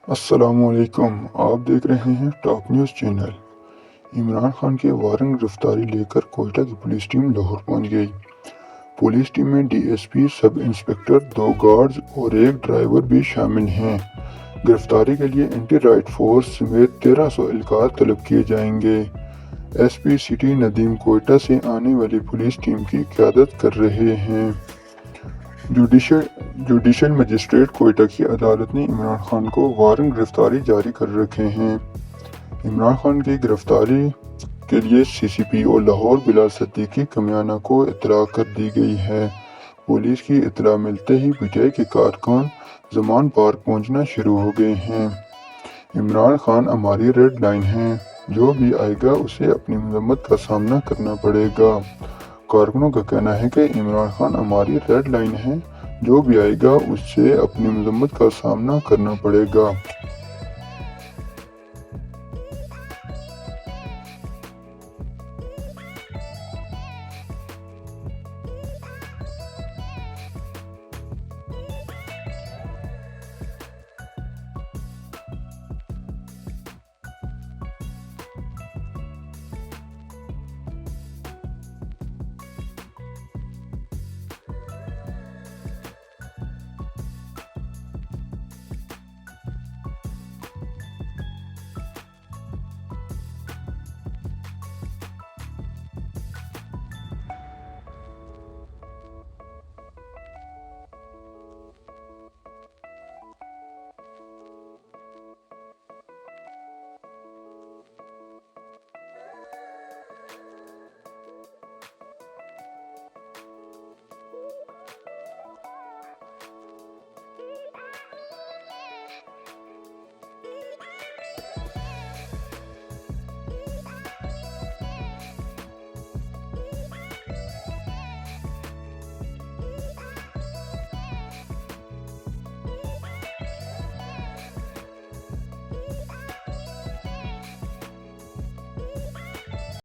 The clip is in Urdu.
السلام علیکم، آپ دیکھ رہے ہیں top news channel. Imran Khan کے وارنٹ گرفتاری لے کر کوئٹہ کی پولیس ٹیم لاہور پہنچ گئی۔ پولیس ٹیم میں ڈی ایس پی، سب انسپکٹر، 2 گارڈز اور 1 ڈرائیور بھی شامل ہیں۔ گرفتاری کے لیے اینٹی رائٹ فورس سمیت 1300 اہلکار طلب کیے جائیں گے۔ S P city Nadeem Quetta سے آنے والی پولیس ٹیم کی قیادت کر رہے ہیں۔ جوڈیشل مجسٹریٹ کوئٹہ کی عدالت نے عمران خان کو وارنٹ گرفتاری جاری کر رکھے ہیں۔ عمران خان کی گرفتاری کے لیے سی سی پی او لاہور بلال صدیقی کمیانہ کو اطلاع کر دی گئی ہے۔ پولیس کی اطلاع ملتے ہی پی ٹی آئی کے کارکن زمان پارک پہنچنا شروع ہو گئے ہیں۔ عمران خان ہماری ریڈ لائن ہے، جو بھی آئے گا اسے اپنی مذمت کا سامنا کرنا پڑے گا۔ کارکنوں کا کہنا ہے کہ عمران خان ہماری ریڈ لائن ہے، جو بھی آئے گا اس سے اپنی مذمت کا سامنا کرنا پڑے گا۔